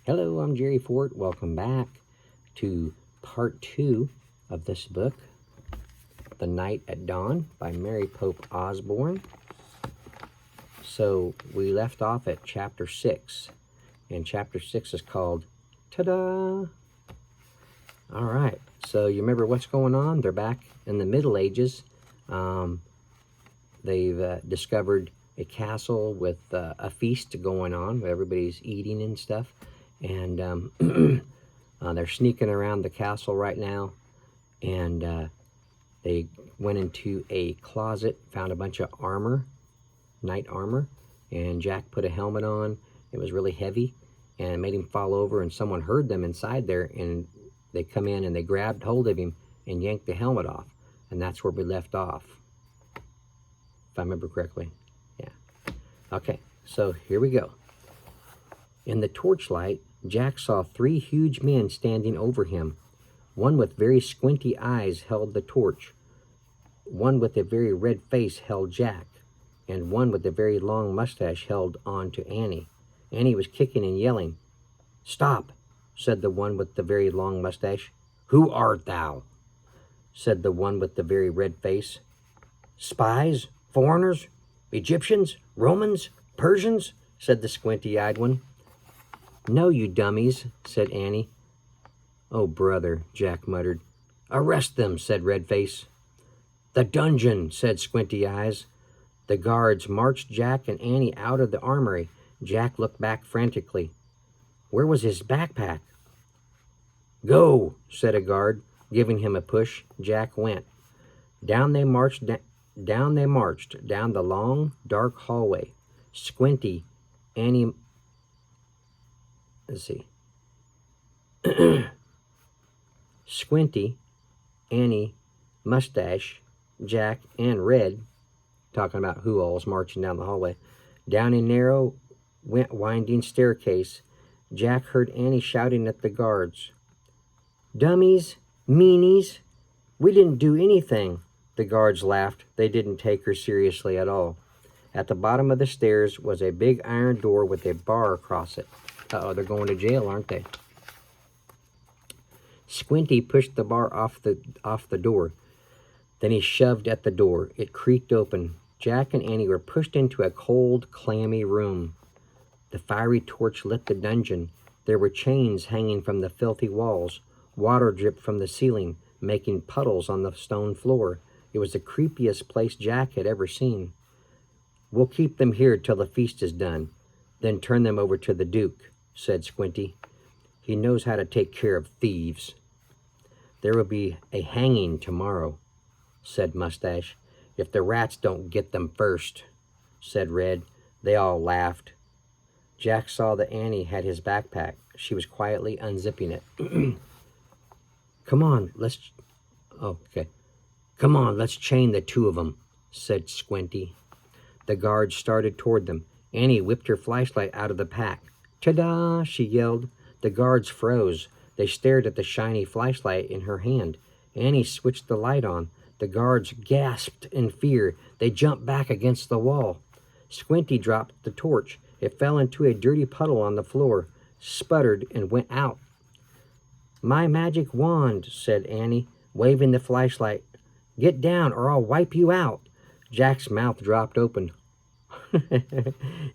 Hello, I'm Jerry Fort. Welcome back to part 2 of this book, The Night at Dawn by Mary Pope Osborne. So we left off at chapter 6, and chapter 6 is called Ta-da! All right, so you remember what's going on? They're back in the Middle Ages. They've discovered a castle with a feast going on where everybody's eating and stuff. And they're sneaking around the castle right now. And they went into a closet, found a bunch of armor, knight armor. And Jack put a helmet on. It was really heavy. And it made him fall over. And someone heard them inside there. And they come in and they grabbed hold of him and yanked the helmet off. And that's where we left off. If I remember correctly. Yeah. Okay, so here we go. In the torchlight, Jack saw 3 huge men standing over him. One with very squinty eyes held the torch. One with a very red face held Jack. And one with a very long mustache held on to Annie. Annie was kicking and yelling. "Stop," said the one with the very long mustache. "Who art thou?" said the one with the very red face. "Spies? Foreigners? Egyptians? Romans? Persians?" said the squinty-eyed one. "No, you dummies," said Annie. "Oh, brother," Jack muttered. "Arrest them," said Redface. "The dungeon," said Squinty Eyes. The guards marched Jack and Annie out of the armory. Jack looked back frantically. Where was his backpack? "Go," said a guard, giving him a push. Jack went. Down they marched down the long, dark hallway. Squinty, Annie... Let's see. Squinty, Annie, Mustache, Jack, and Red, talking about who all's marching down the hallway, down a narrow, winding staircase. Jack heard Annie shouting at the guards. "Dummies, meanies, we didn't do anything." The guards laughed. They didn't take her seriously at all. At the bottom of the stairs was a big iron door with a bar across it. Uh-oh, they're going to jail, aren't they? Squinty pushed the bar off the door. Then he shoved at the door. It creaked open. Jack and Annie were pushed into a cold, clammy room. The fiery torch lit the dungeon. There were chains hanging from the filthy walls. Water dripped from the ceiling, making puddles on the stone floor. It was the creepiest place Jack had ever seen. "We'll keep them here till the feast is done, then turn them over to the Duke," said Squinty. "He knows how to take care of thieves." "There will be a hanging tomorrow," said Mustache. "If the rats don't get them first," said Red. They all laughed. Jack saw that Annie had his backpack. She was quietly unzipping it. "Come on, let's... Okay. Come on, let's chain the 2 of them," said Squinty. The guards started toward them. Annie whipped her flashlight out of the pack. "Ta-da!" she yelled. The guards froze. They stared at the shiny flashlight in her hand. Annie switched the light on. The guards gasped in fear. They jumped back against the wall. Squinty dropped the torch. It fell into a dirty puddle on the floor, sputtered, and went out. "My magic wand," said Annie, waving the flashlight. "Get down or I'll wipe you out." Jack's mouth dropped open.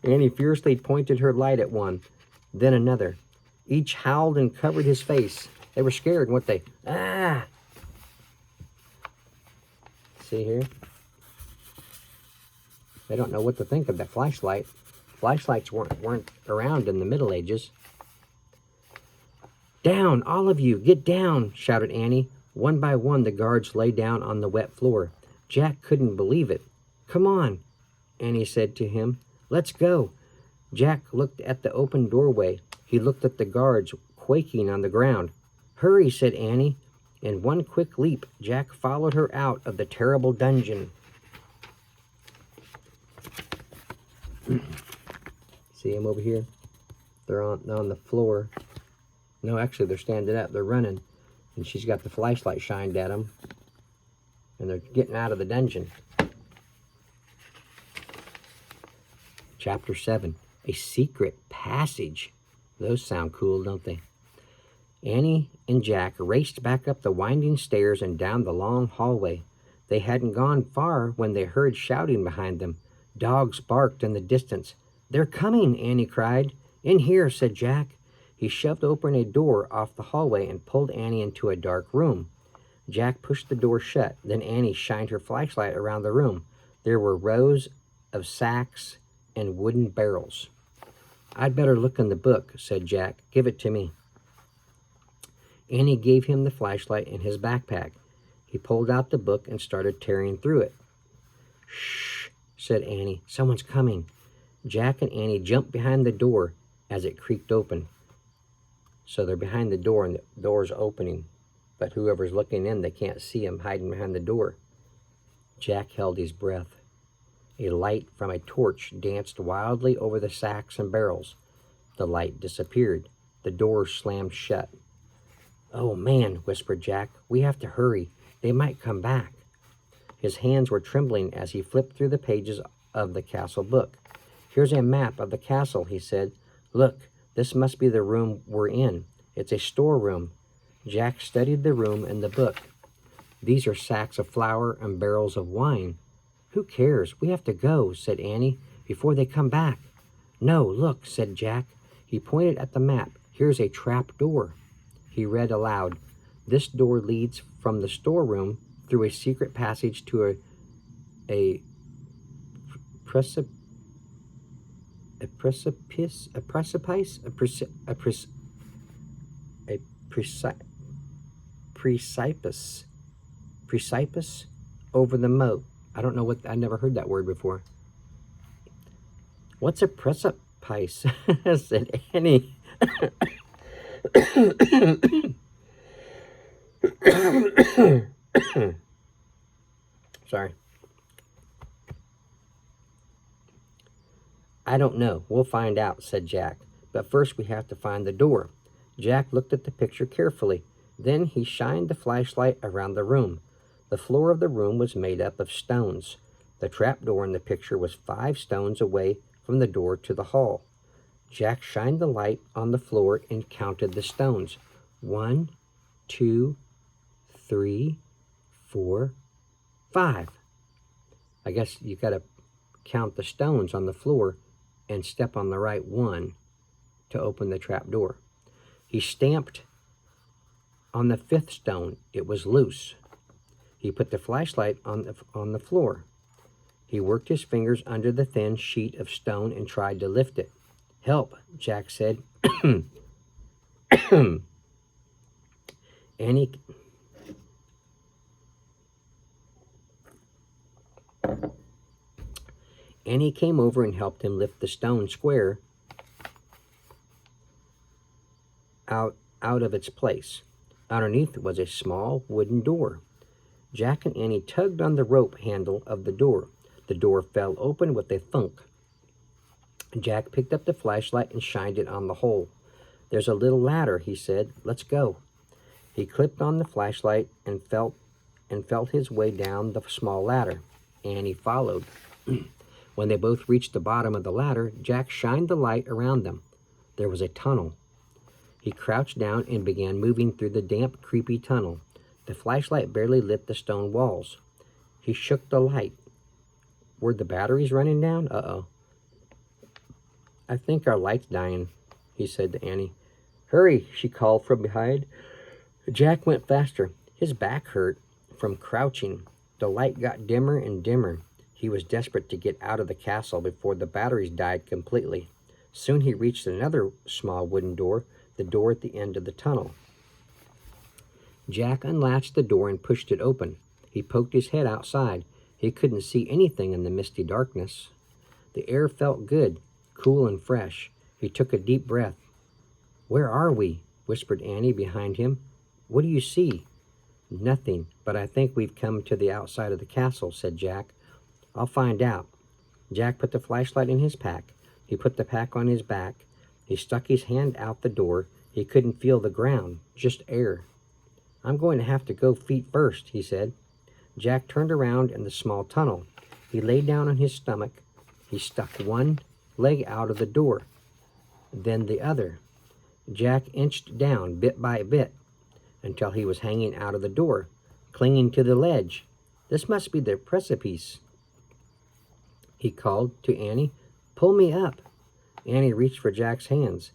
Annie fiercely pointed her light at one, then another. Each howled and covered his face. They were scared, weren't they? Ah! See here? They don't know what to think of that flashlight. Flashlights weren't around in the Middle Ages. "Down, all of you, get down," shouted Annie. One by one, the guards lay down on the wet floor. Jack couldn't believe it. "Come on," Annie said to him. "Let's go." Jack looked at the open doorway. He looked at the guards quaking on the ground. "Hurry," said Annie. In one quick leap, Jack followed her out of the terrible dungeon. See them over here? They're on the floor. No, actually, they're standing up. They're running. And she's got the flashlight shined at them. And they're getting out of the dungeon. Chapter 7, A Secret Passage. Those sound cool, don't they? Annie and Jack raced back up the winding stairs and down the long hallway. They hadn't gone far when they heard shouting behind them. Dogs barked in the distance. "They're coming!" Annie cried. "In here," said Jack. He shoved open a door off the hallway and pulled Annie into a dark room. Jack pushed the door shut. Then Annie shined her flashlight around the room. There were rows of sacks and wooden barrels. "I'd better look in the book," said Jack. "Give it to me." Annie gave him the flashlight in his backpack. He pulled out the book and started tearing through it. "Shh," said Annie. "Someone's coming." Jack and Annie jumped behind the door as it creaked open. So they're behind the door and the door's opening. But whoever's looking in, they can't see him hiding behind the door. Jack held his breath. A light from a torch danced wildly over the sacks and barrels. The light disappeared. The door slammed shut. "Oh, man," whispered Jack. "We have to hurry. They might come back." His hands were trembling as he flipped through the pages of the castle book. "Here's a map of the castle," he said. "Look, this must be the room we're in. It's a storeroom." Jack studied the room and the book. "These are sacks of flour and barrels of wine." "Who cares? We have to go," said Annie, "before they come back." "No, look," said Jack. He pointed at the map. "Here's a trap door." He read aloud, "This door leads from the storeroom through a secret passage to a precipice, over the moat." I don't know what, I never heard that word before. "What's a precipice?" said Annie. Sorry. "I don't know. We'll find out," said Jack. "But first we have to find the door." Jack looked at the picture carefully. Then he shined the flashlight around the room. The floor of the room was made up of stones. The trap door in the picture was 5 stones away from the door to the hall. Jack shined the light on the floor and counted the stones. 1, 2, 3, 4, 5. I guess you got to count the stones on the floor and step on the right one to open the trap door. He stamped on the 5th stone. It was loose. He put the flashlight on the floor. He worked his fingers under the thin sheet of stone and tried to lift it. "Help," Jack said. Annie came over and helped him lift the stone square out of its place. Underneath was a small wooden door. Jack and Annie tugged on the rope handle of the door. The door fell open with a thunk. Jack picked up the flashlight and shined it on the hole. "There's a little ladder," he said. "Let's go." He clipped on the flashlight and felt his way down the small ladder. Annie followed. When they both reached the bottom of the ladder, Jack shined the light around them. There was a tunnel. He crouched down and began moving through the damp, creepy tunnel. The flashlight barely lit the stone walls. He shook the light. Were the batteries running down? Uh-oh. "I think our light's dying," he said to Annie. "Hurry," she called from behind. Jack went faster. His back hurt from crouching. The light got dimmer and dimmer. He was desperate to get out of the castle before the batteries died completely. Soon he reached another small wooden door, the door at the end of the tunnel. Jack unlatched the door and pushed it open. He poked his head outside. He couldn't see anything in the misty darkness. The air felt good, cool and fresh. He took a deep breath. "Where are we?" whispered Annie behind him. "What do you see?" "Nothing, but I think we've come to the outside of the castle," said Jack. "I'll find out." Jack put the flashlight in his pack. He put the pack on his back. He stuck his hand out the door. He couldn't feel the ground, just air. "I'm going to have to go feet first," he said. Jack turned around in the small tunnel. He lay down on his stomach. He stuck one leg out of the door, then the other. Jack inched down bit by bit until he was hanging out of the door, clinging to the ledge. "This must be the precipice," he called to Annie. "Pull me up." Annie reached for Jack's hands.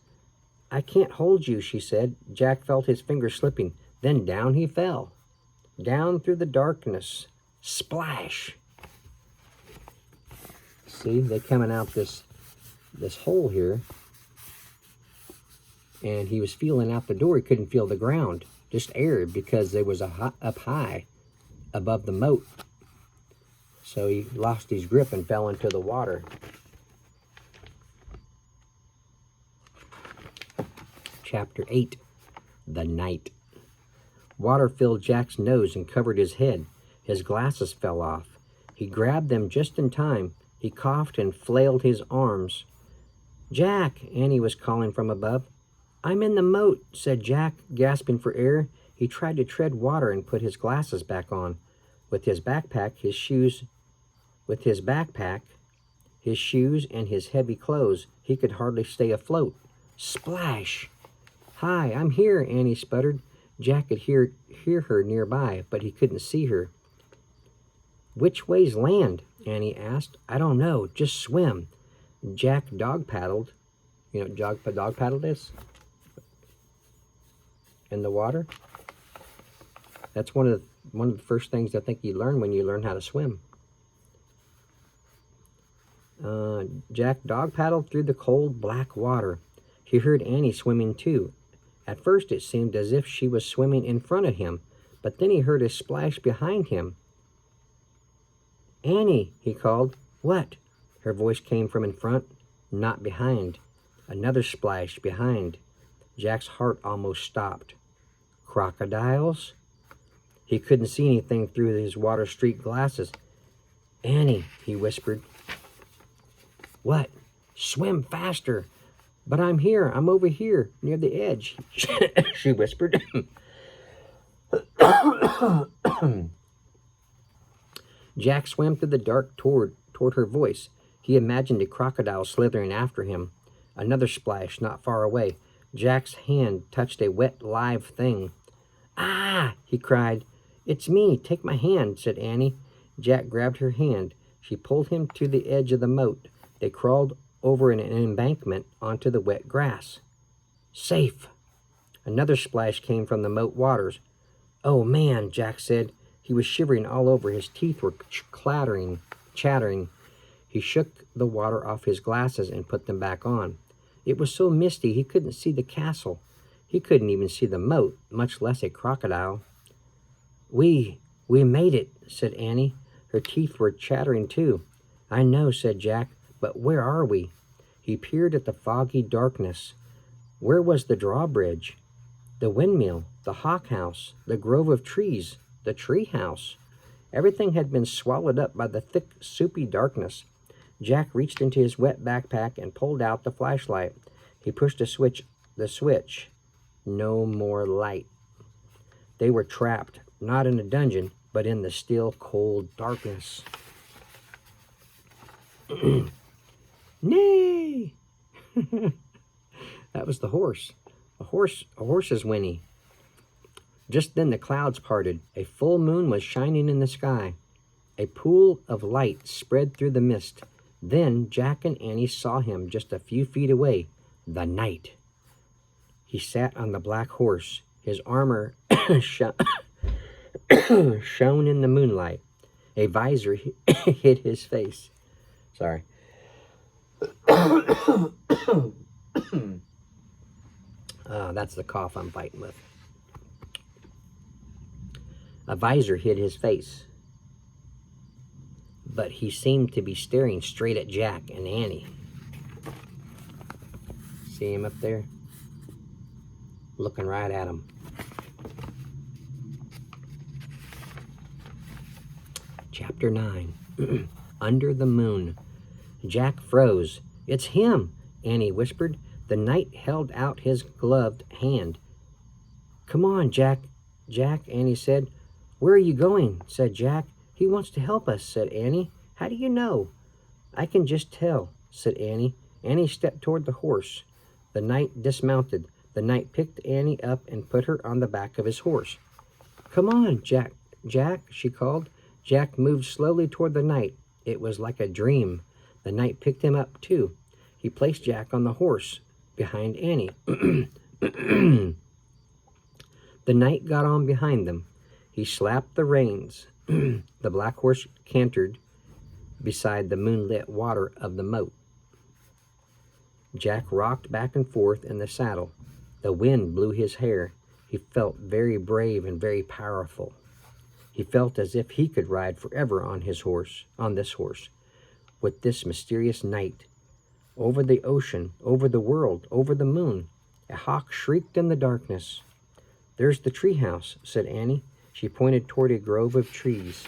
"I can't hold you," she said. Jack felt his fingers slipping. Then down he fell. Down through the darkness. Splash! See, they're coming out this hole here. And he was feeling out the door. He couldn't feel the ground. Just air, because there was up high above the moat. So he lost his grip and fell into the water. Chapter 8. The Night. Water filled Jack's nose and covered his head. His glasses fell off. He grabbed them just in time. He coughed and flailed his arms. "Jack," Annie was calling from above. "I'm in the moat," said Jack, gasping for air. He tried to tread water and put his glasses back on. With his backpack, his shoes, and his heavy clothes, he could hardly stay afloat. Splash! "Hi, I'm here," Annie sputtered. Jack could hear her nearby, but he couldn't see her. "Which way's land?" Annie asked. "I don't know. Just swim." Jack dog paddled. You know what dog paddle is? In the water. That's one of the first things I think you learn when you learn how to swim. Jack dog paddled through the cold black water. He heard Annie swimming too. At first it seemed as if she was swimming in front of him, but then he heard a splash behind him. "Annie," he called. "What?" Her voice came from in front, not behind. Another splash behind. Jack's heart almost stopped. Crocodiles? He couldn't see anything through his water-streaked glasses. "Annie," he whispered. "What?" "Swim faster." "But I'm here. I'm over here, near the edge," she whispered. Jack swam through the dark toward her voice. He imagined a crocodile slithering after him. Another splash not far away. Jack's hand touched a wet, live thing. "Ah!" he cried. "It's me. Take my hand," said Annie. Jack grabbed her hand. She pulled him to the edge of the moat. They crawled over an embankment onto the wet grass. "Safe." Another splash came from the moat waters. "Oh, man," Jack said. He was shivering all over. His teeth were chattering. He shook the water off his glasses and put them back on. It was so misty he couldn't see the castle. He couldn't even see the moat, much less a crocodile. We made it," said Annie. Her teeth were chattering too. "I know," said Jack, "but where are we?" He peered at the foggy darkness. Where was the drawbridge? The windmill, the hawk house, the grove of trees, the treehouse? Everything had been swallowed up by the thick, soupy darkness. Jack reached into his wet backpack and pulled out the flashlight. He pushed the switch. No more light. They were trapped, not in a dungeon, but in the still, cold darkness. Nay! That was the horse. A horse's whinny. Just then the clouds parted. A full moon was shining in the sky. A pool of light spread through the mist. Then Jack and Annie saw him just a few feet away. The knight. He sat on the black horse. His armor shone in the moonlight. A visor hid his face. Sorry. That's the cough I'm fighting with. A visor hid his face, but he seemed to be staring straight at Jack and Annie. See him up there? Looking right at him. Chapter 9. Under the Moon. Jack froze. "It's him," Annie whispered. The knight held out his gloved hand. "Come on, Jack," Annie said. "Where are you going?" said Jack. "He wants to help us," said Annie. "How do you know?" "I can just tell," said Annie. Annie stepped toward the horse. The knight dismounted. The knight picked Annie up and put her on the back of his horse. "Come on, Jack, Jack," she called. Jack moved slowly toward the knight. It was like a dream. The knight picked him up, too. He placed Jack on the horse behind Annie. The knight got on behind them. He slapped the reins. The black horse cantered beside the moonlit water of the moat. Jack rocked back and forth in the saddle. The wind blew his hair. He felt very brave and very powerful. He felt as if he could ride forever on this horse, with this mysterious knight. Over the ocean, over the world, over the moon, a hawk shrieked in the darkness. "There's the treehouse," said Annie. She pointed toward a grove of trees.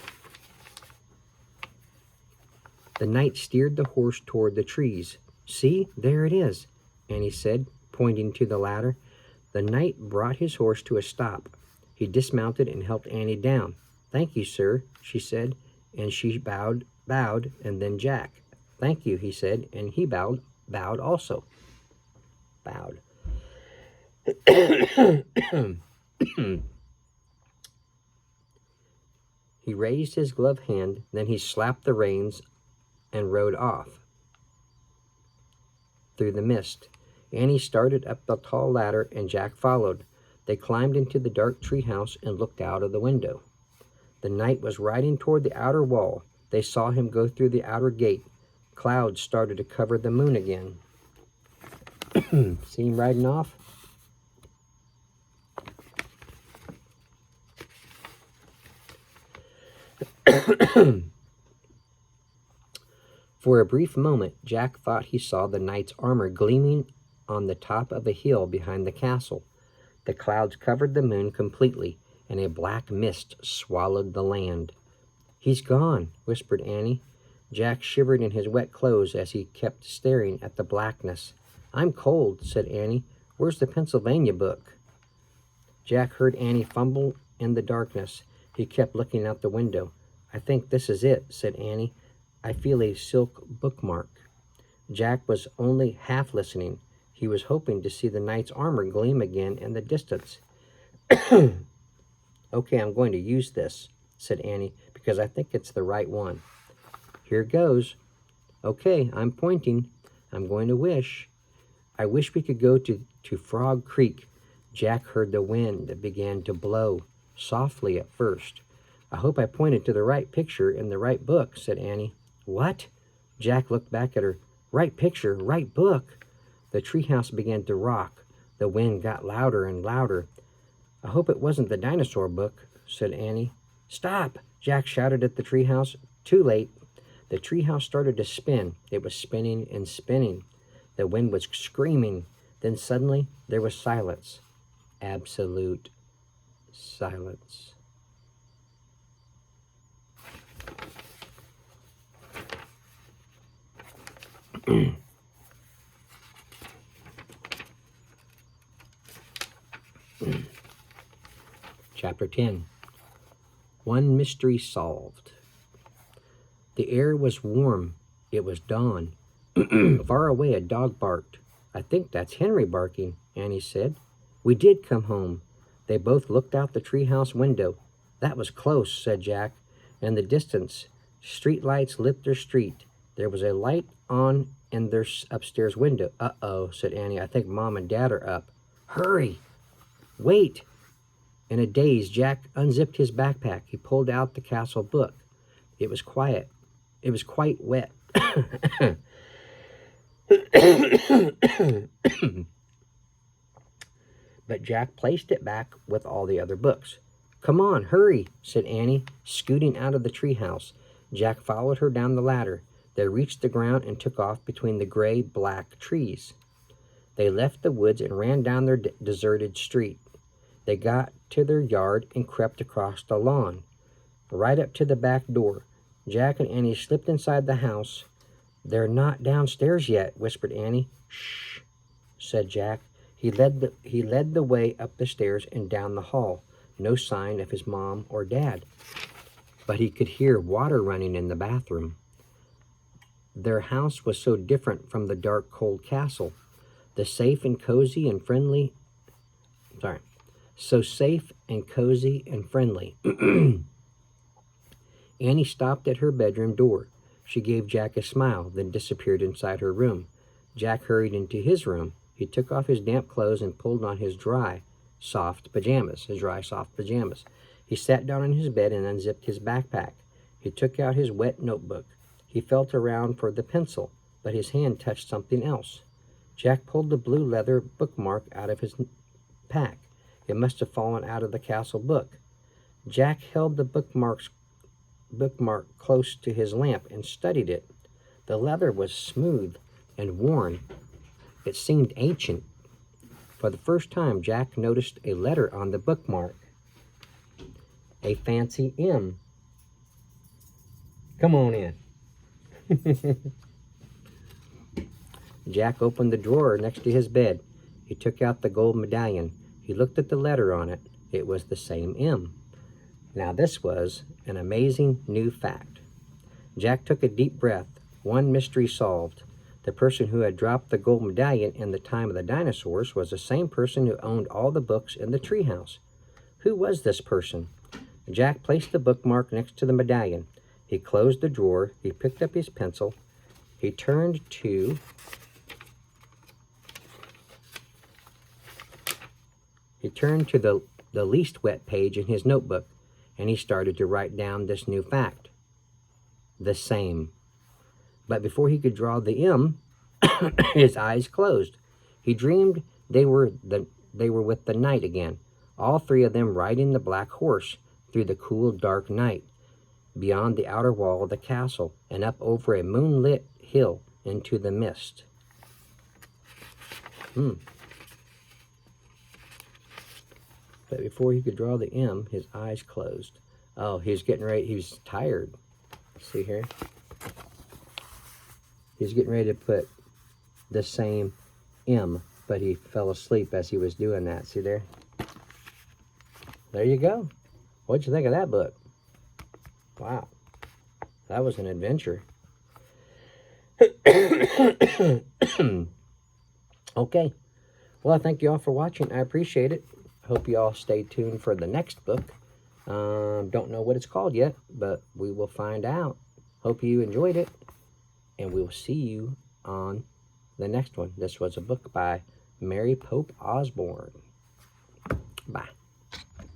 The knight steered the horse toward the trees. "See, there it is," Annie said, pointing to the ladder. The knight brought his horse to a stop. He dismounted and helped Annie down. "Thank you, sir," she said, and she bowed, and then Jack. "Thank you," he said, and he bowed also. Bowed. He raised his gloved hand, then he slapped the reins and rode off through the mist. Annie started up the tall ladder, and Jack followed. They climbed into the dark treehouse and looked out of the window. The knight was riding toward the outer wall. They saw him go through the outer gate. Clouds started to cover the moon again. See him riding off? For a brief moment, Jack thought he saw the knight's armor gleaming on the top of a hill behind the castle. The clouds covered the moon completely, and a black mist swallowed the land. "He's gone," whispered Annie. Jack shivered in his wet clothes as he kept staring at the blackness. "I'm cold," said Annie. "Where's the Pennsylvania book?" Jack heard Annie fumble in the darkness. He kept looking out the window. "I think this is it," said Annie. "I feel a silk bookmark." Jack was only half listening. He was hoping to see the knight's armor gleam again in the distance. "Okay, I'm going to use this," said Annie, "because I think it's the right one. Here goes. Okay, I'm pointing. I'm going to wish. I wish we could go to Frog Creek." Jack heard the wind that began to blow, softly at first. "I hope I pointed to the right picture in the right book," said Annie. "What?" Jack looked back at her. "Right picture, right book." The treehouse began to rock. The wind got louder and louder. "I hope it wasn't the dinosaur book," said Annie. "Stop!" Jack shouted at the treehouse. Too late. The treehouse started to spin. It was spinning and spinning. The wind was screaming. Then suddenly there was silence. Absolute silence. Chapter 10. One mystery solved. The air was warm. It was dawn. Far away a dog barked. "I think that's Henry barking," Annie said. "We did come home." They both looked out the treehouse window. "That was close," said Jack. In the distance, street lights lit their street. There was a light on in their upstairs window. "Uh-oh," said Annie. "I think Mom and Dad are up." "Hurry!" "Wait!" In a daze, Jack unzipped his backpack. He pulled out the castle book. It was quiet. It was quite wet. But Jack placed it back with all the other books. "Come on, hurry," said Annie, scooting out of the treehouse. Jack followed her down the ladder. They reached the ground and took off between the gray-black trees. They left the woods and ran down their deserted street. They got to their yard and crept across the lawn, right up to the back door. Jack and Annie slipped inside the house. "They're not downstairs yet," whispered Annie. "Shh," said Jack. He led the way up the stairs and down the hall. No sign of his mom or dad, but he could hear water running in the bathroom. Their house was so different from the dark, cold castle. The safe and cozy and friendly Sorry. So safe and cozy and friendly. Annie stopped at her bedroom door. She gave Jack a smile, then disappeared inside her room. Jack hurried into his room. He took off his damp clothes and pulled on his dry, soft pajamas. He sat down on his bed and unzipped his backpack. He took out his wet notebook. He felt around for the pencil, but his hand touched something else. Jack pulled the blue leather bookmark out of his pack. It must have fallen out of the castle book. Jack held the bookmark close to his lamp and studied it. The leather was smooth and worn. It seemed ancient. For the first time, Jack noticed a letter on the bookmark. A fancy M. Come on in. Jack opened the drawer next to his bed. He took out the gold medallion. He looked at the letter on it. It was the same M. Now this was an amazing new fact. Jack took a deep breath. One mystery solved. The person who had dropped the gold medallion in the time of the dinosaurs was the same person who owned all the books in the treehouse. Who was this person? Jack placed the bookmark next to the medallion. He closed the drawer. He picked up his pencil. He turned to the least wet page in his notebook, and he started to write down this new fact. The same. But before he could draw the M, his eyes closed. He dreamed they were with the knight again, all three of them riding the black horse through the cool, dark night, beyond the outer wall of the castle, and up over a moonlit hill into the mist. But before he could draw the M, his eyes closed. Oh, he was getting ready. He was tired. See here? He's getting ready to put the same M, but he fell asleep as he was doing that. See there? There you go. What'd you think of that book? Wow. That was an adventure. Okay. Well, I thank you all for watching. I appreciate it. Hope you all stay tuned for the next book. Don't know what it's called yet, but we will find out. Hope you enjoyed it, and we will see you on the next one. This was a book by Mary Pope Osborne. Bye.